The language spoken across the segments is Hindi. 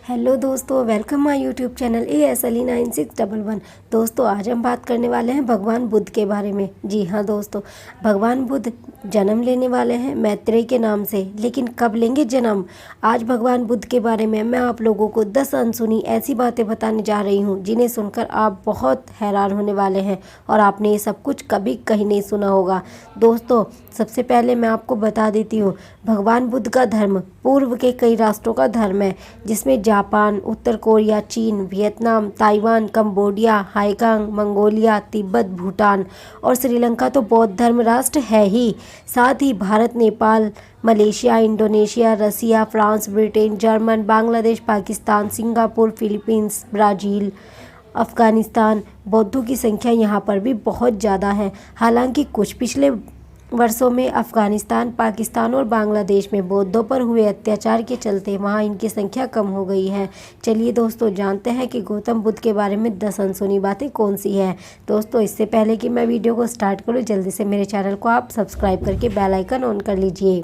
हेलो दोस्तों, welcome my YouTube channel ASLE9611। दोस्तों, आज हम बात करने वाले हैं भगवान बुद्ध के बारे में। जी हाँ दोस्तों, भगवान बुद्ध जन्म लेने वाले हैं मैत्रेय के नाम से, लेकिन कब लेंगे जन्म? आज भगवान बुद्ध के बारे में मैं आप लोगों को 10 अनसुनी ऐसी बातें बताने जा रही हूँ जिन्हें सुनकर आप बहुत हैरान होने वाले हैं और आपने ये सब कुछ कभी कहीं नहीं सुना होगा। दोस्तों, सबसे पहले मैं आपको बता देती हूँ, भगवान बुद्ध का धर्म पूर्व के कई राष्ट्रों का धर्म है, जिसमें जापान, उत्तर कोरिया, चीन, Vietnam, Taiwan, Cambodia, Hong Kong, Mongolia, Tibet, Bhutan और श्रीलंका तो बौद्ध धर्म राष्ट्र है ही। साथ ही Bharat, Nepal, Malaysia, Indonesia, Russia, France, Britain, German, Bangladesh, Pakistan, Singapore, Philippines, Brazil, Afghanistan. बौद्धों की संख्या यहाँ पर भी बहुत ज़्यादा है। हालांकि कुछ पिछले वर्षों में अफ़गानिस्तान, पाकिस्तान और बांग्लादेश में बौद्धों पर हुए अत्याचार के चलते वहाँ इनकी संख्या कम हो गई है। चलिए दोस्तों, जानते हैं कि गौतम बुद्ध के बारे में 10 अनसुनी बातें कौन सी हैं। दोस्तों, इससे पहले कि मैं वीडियो को स्टार्ट करूँ, जल्दी से मेरे चैनल को आप सब्सक्राइब करके बेल आइकन ऑन कर लीजिए।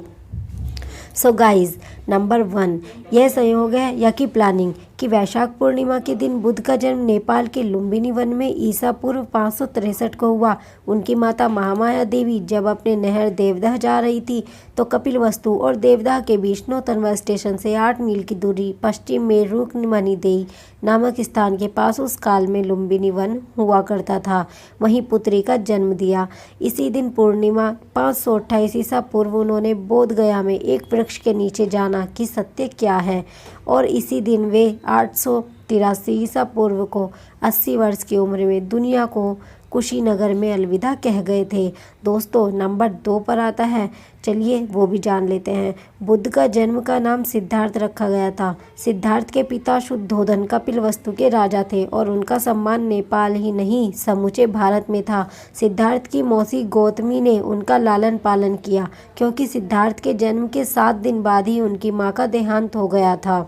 सो गाइज, नंबर 1, यह संयोग है या कि प्लानिंग कि वैशाख पूर्णिमा के दिन बुद्ध का जन्म नेपाल के लुम्बिनी वन में ईसा पूर्व 563 को हुआ। उनकी माता महामाया देवी जब अपने नहर देवदह जा रही थी तो कपिलवस्तु और देवदह के बीच नौतनवा स्टेशन से 8 मील की दूरी पश्चिम में रुक्मणीदेई नामक स्थान के पास उस काल में लुम्बिनी वन हुआ करता था। वहीं पुत्री का जन्म दिया। इसी दिन पूर्णिमा 528 ईसा पूर्व उन्होंने बोध गया में एक वृक्ष के नीचे जाना कि सत्य क्या है, और इसी दिन वे 883 ईसा पूर्व को 80 वर्ष की उम्र में दुनिया को कुशीनगर में अलविदा कह गए थे। दोस्तों, नंबर 2 पर आता है, चलिए वो भी जान लेते हैं। बुद्ध का जन्म का नाम सिद्धार्थ रखा गया था। सिद्धार्थ के पिता शुद्धोधन कपिलवस्तु के राजा थे और उनका सम्मान नेपाल ही नहीं समूचे भारत में था। सिद्धार्थ की मौसी गौतमी ने उनका लालन पालन किया, क्योंकि सिद्धार्थ के जन्म के 7 दिन बाद ही उनकी माँ का देहांत हो गया था।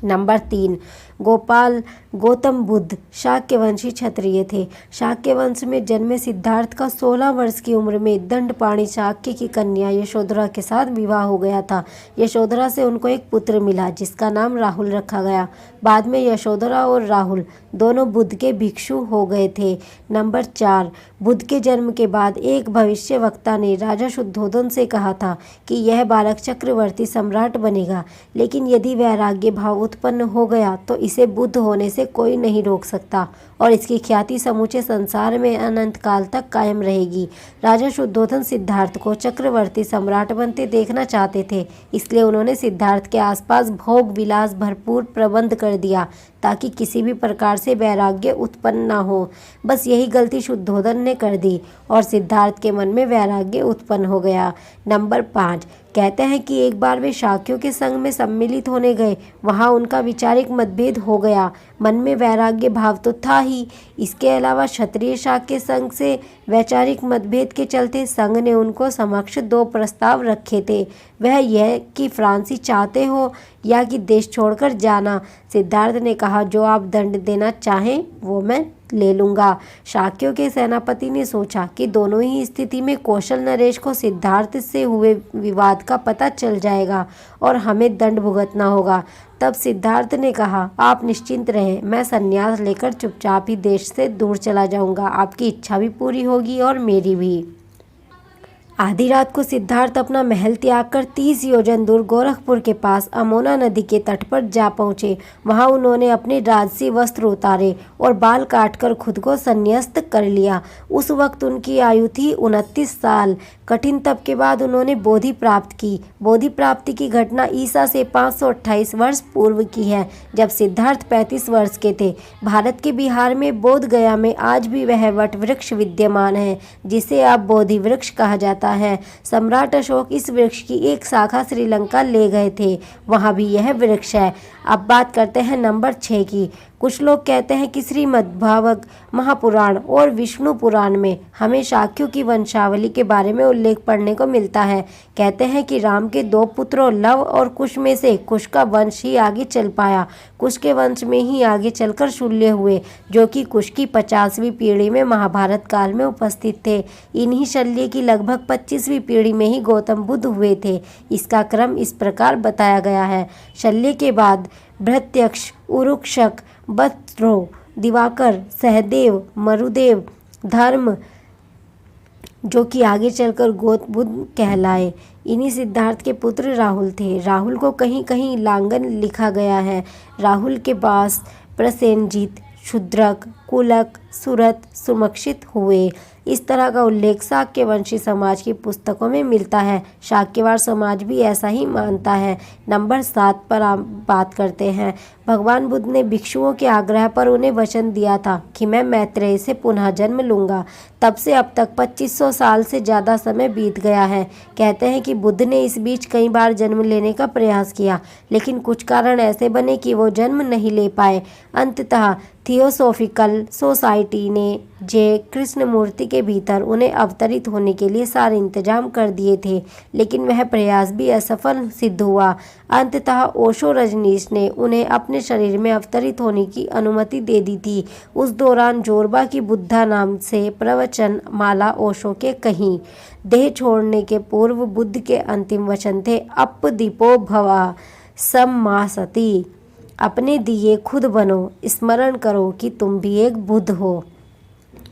नंबर 3, गोपाल गौतम बुद्ध शाक्यवंशी क्षत्रिय थे। शाक्य वंश में जन्मे सिद्धार्थ का 16 वर्ष की उम्र में दंडपाणि शाक्य की कन्या यशोधरा के साथ विवाह हो गया था। यशोधरा से उनको एक पुत्र मिला जिसका नाम राहुल रखा गया। बाद में यशोधरा और राहुल दोनों बुद्ध के भिक्षु हो गए थे। नंबर 4, बुद्ध के जन्म के बाद एक भविष्यवक्ता ने राजा शुद्धोधन से कहा था कि यह बालक चक्रवर्ती सम्राट बनेगा, लेकिन यदि वैराग्य भाव उत्पन्न हो गया तो इसे बुद्ध होने से कोई नहीं रोक सकता और इसकी ख्याति समूचे संसार में अनंत काल तक कायम रहेगी। राजा शुद्धोधन सिद्धार्थ को चक्रवर्ती सम्राट बनते देखना चाहते थे, इसलिए उन्होंने सिद्धार्थ के आसपास भोग विलास भरपूर प्रबंध कर दिया ताकि किसी भी प्रकार से वैराग्य उत्पन्न न हो। बस यही गलती शुद्धोधन ने कर दी और सिद्धार्थ के मन में वैराग्य उत्पन्न हो गया। नंबर 5, कहते हैं कि एक बार वे शाक्यों के संग में सम्मिलित होने गए। वहाँ उनका वैचारिक मतभेद हो गया। मन में वैराग्य भाव तो था ही, इसके अलावा क्षत्रिय शाक्य संघ से वैचारिक मतभेद के चलते संघ ने उनको समक्ष 2 प्रस्ताव रखे थे। वह यह कि फ्रांसी चाहते हो या कि देश छोड़कर जाना। सिद्धार्थ ने कहा, जो आप दंड देना चाहें वो मैं ले लूँगा। शाक्यों के सेनापति ने सोचा कि दोनों ही स्थिति में कौशल नरेश को सिद्धार्थ से हुए विवाद का पता चल जाएगा और हमें दंड भुगतना होगा। तब सिद्धार्थ ने कहा, आप निश्चिंत रहें, मैं संन्यास लेकर चुपचाप ही देश से दूर चला जाऊँगा। आपकी इच्छा भी पूरी होगी और मेरी भी। आधी रात को सिद्धार्थ अपना महल त्याग कर 30 योजन दूर गोरखपुर के पास अमोना नदी के तट पर जा पहुँचे। वहाँ उन्होंने अपने राजसी वस्त्र उतारे और बाल काटकर खुद को संन्यास्त कर लिया। उस वक्त उनकी आयु थी 29 साल। कठिन तप के बाद उन्होंने बोधि प्राप्त की। बोधि प्राप्ति की घटना ईसा से 528 वर्ष पूर्व की है, जब सिद्धार्थ 35 वर्ष के थे। भारत के बिहार में बोध गया में आज भी वह वट वृक्ष विद्यमान है, जिसे अब बोधि वृक्ष कहा जाता है। सम्राट अशोक इस वृक्ष की एक शाखा श्रीलंका ले गए थे, वहाँ भी यह वृक्ष है। अब बात करते हैं नंबर 6 की। कुछ लोग कहते हैं कि श्रीमद्भागवत महापुराण और विष्णु पुराण में हमें शाक्यों की वंशावली के बारे में उल्लेख पढ़ने को मिलता है। कहते हैं कि राम के 2 पुत्रों लव और कुश में से कुश का वंश ही आगे चल पाया। कुश के वंश में ही आगे चलकर शल्य हुए, जो कि कुश की 50वीं पीढ़ी में महाभारत काल में उपस्थित थे। इन्हीं शल्य की लगभग 25वीं पीढ़ी में ही गौतम बुद्ध हुए थे। इसका क्रम इस प्रकार बताया गया है। शल्य के बाद भृत्यक्ष, उरुक्षक, बत्रो, दिवाकर, सहदेव, मरुदेव, धर्म, जो कि आगे चलकर गौतम कहलाए। इन्हीं सिद्धार्थ के पुत्र राहुल थे। राहुल को कहीं कहीं लांगन लिखा गया है। राहुल के पास प्रसेनजीत, शूद्रक, कुलक, सुरत, सुमक्षित हुए। इस तरह का उल्लेख शाक्यवंशी समाज की पुस्तकों में मिलता है। शाक्यवाड़ समाज भी ऐसा ही मानता है। नंबर 7 पर आप बात करते हैं। भगवान बुद्ध ने भिक्षुओं के आग्रह पर उन्हें वचन दिया था कि मैं मैत्रेय से पुनः जन्म लूँगा। तब से अब तक 2500 साल से ज़्यादा समय बीत गया है। कहते हैं कि बुद्ध ने इस बीच कई बार जन्म लेने का प्रयास किया, लेकिन कुछ कारण ऐसे बने कि वो जन्म नहीं ले पाए। अंततः थियोसॉफिकल सोसाइटी ने जे कृष्णमूर्ति के भीतर उन्हें अवतरित होने के लिए सारे इंतजाम कर दिए थे, लेकिन वह प्रयास भी असफल सिद्ध हुआ। अंततः ओशो रजनीश ने उन्हें अपने शरीर में अवतरित होने की अनुमति दे दी थी। उस दौरान जोरबा की बुद्धा नाम से प्रवचन माला ओशो के कहीं। देह छोड़ने के पूर्व बुद्ध के अंतिम वचन थे, अप दीपो भवा सम्मासति। अपने दिए खुद बनो, स्मरण करो कि तुम भी एक बुद्ध हो।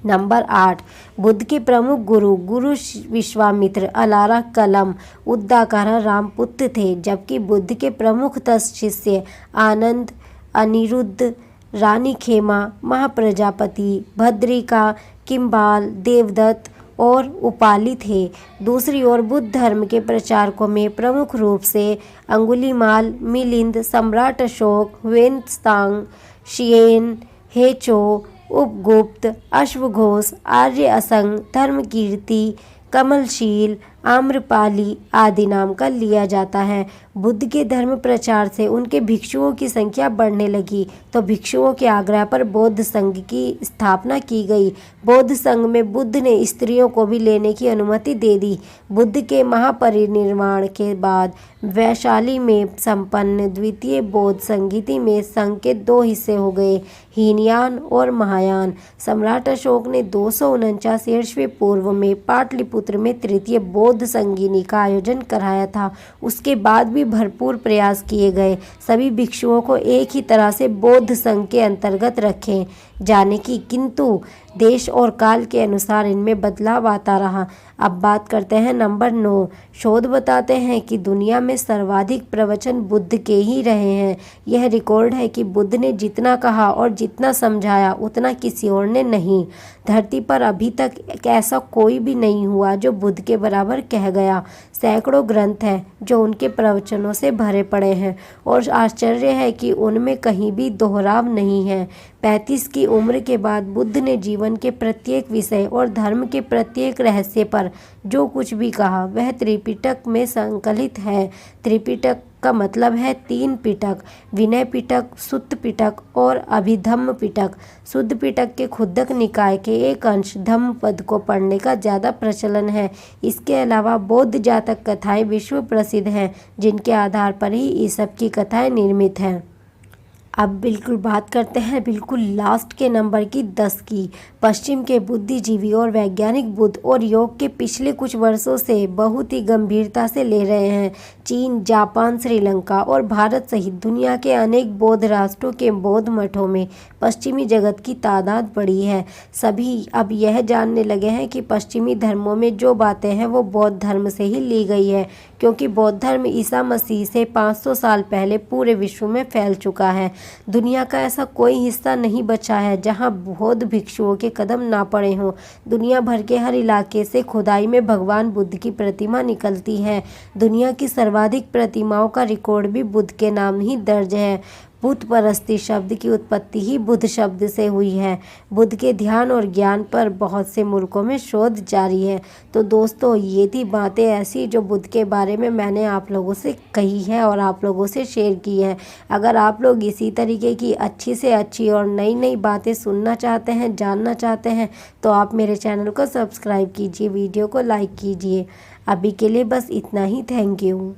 नंबर 8, बुद्ध के प्रमुख गुरु विश्वामित्र, अलारा कलम, उद्दाकारा रामपुत्र थे, जबकि बुद्ध के प्रमुख 10 शिष्य आनंद, अनिरुद्ध, रानी खेमा, महाप्रजापति, भद्रिका, किम्बाल, देवदत्त और उपाली थे। दूसरी ओर बुद्ध धर्म के प्रचारकों में प्रमुख रूप से अंगुलीमाल, मिलिंद, सम्राट अशोक, वेन्त्सांग, शियेन, हेचो, उपगुप्त, अश्वघोष, आर्य असंग, धर्मकीर्ति, कमलशील, आम्रपाली आदि नाम का लिया जाता है। बुद्ध के धर्म प्रचार से उनके भिक्षुओं की संख्या बढ़ने लगी, तो भिक्षुओं के आग्रह पर बौद्ध संघ की स्थापना की गई। बौद्ध संघ में बुद्ध ने स्त्रियों को भी लेने की अनुमति दे दी। बुद्ध के महापरिनिर्वाण के बाद वैशाली में संपन्न द्वितीय बौद्ध संगीति में संघ के 2 हिस्से हो गए, हीनयान और महायान। सम्राट अशोक ने 249 ईस्वी पूर्व में पाटलिपुत्र में तृतीय बौद्ध संगीनी का आयोजन कराया था। उसके बाद भी भरपूर प्रयास किए गए सभी भिक्षुओं को एक ही तरह से बौद्ध संघ के अंतर्गत रखे जाने की, किंतु देश और काल के अनुसार इनमें बदलाव आता रहा। अब बात करते हैं नंबर 9। शोध बताते हैं कि दुनिया में सर्वाधिक प्रवचन बुद्ध के ही रहे हैं। यह रिकॉर्ड है कि बुद्ध ने जितना कहा और जितना समझाया उतना किसी और ने नहीं। धरती पर अभी तक ऐसा कोई भी नहीं हुआ जो बुद्ध के बराबर कह गया। सैकड़ों ग्रंथ हैं जो उनके प्रवचनों से भरे पड़े हैं और आश्चर्य है कि उनमें कहीं भी दोहराव नहीं है। 35 की उम्र के बाद बुद्ध ने जीवन के प्रत्येक विषय और धर्म के प्रत्येक रहस्य पर जो कुछ भी कहा वह त्रिपिटक में संकलित है। त्रिपिटक का मतलब है 3 पिटक, विनय पिटक, सुत्त पिटक और अभिधम्म पिटक। शुद्ध पिटक के खुद्दक निकाय के एक अंश धम्मपद को पढ़ने का ज़्यादा प्रचलन है। इसके अलावा बौद्ध जातक कथाएं विश्व प्रसिद्ध हैं, जिनके आधार पर ही ईसप की कथाएं निर्मित हैं। अब बिल्कुल बात करते हैं बिल्कुल लास्ट के नंबर की 10 की। पश्चिम के बुद्धिजीवी और वैज्ञानिक बुद्ध और योग के पिछले कुछ वर्षों से बहुत ही गंभीरता से ले रहे हैं। चीन, जापान, श्रीलंका और भारत सहित दुनिया के अनेक बौद्ध राष्ट्रों के बौद्ध मठों में पश्चिमी जगत की तादाद बढ़ी है। सभी अब यह जानने लगे हैं कि पश्चिमी धर्मों में जो बातें हैं वो बौद्ध धर्म से ही ली गई है, क्योंकि बौद्ध धर्म ईसा मसीह से 500 साल पहले पूरे विश्व में फैल चुका है। दुनिया का ऐसा कोई हिस्सा नहीं बचा है जहां बौद्ध भिक्षुओं के कदम ना पड़े हों। दुनिया भर के हर इलाके से खुदाई में भगवान बुद्ध की प्रतिमा निकलती है। दुनिया की सर्वाधिक प्रतिमाओं का रिकॉर्ड भी बुद्ध के नाम ही दर्ज है। बुद्ध परस्ती शब्द की उत्पत्ति ही बुद्ध शब्द से हुई है। बुद्ध के ध्यान और ज्ञान पर बहुत से मुल्कों में शोध जारी है। तो दोस्तों, ये थी बातें ऐसी जो बुद्ध के बारे में मैंने आप लोगों से कही है और आप लोगों से शेयर की है। अगर आप लोग इसी तरीके की अच्छी से अच्छी और नई नई बातें सुनना चाहते हैं, जानना चाहते हैं, तो आप मेरे चैनल को सब्सक्राइब कीजिए, वीडियो को लाइक कीजिए। अभी के लिए बस इतना ही। Thank you.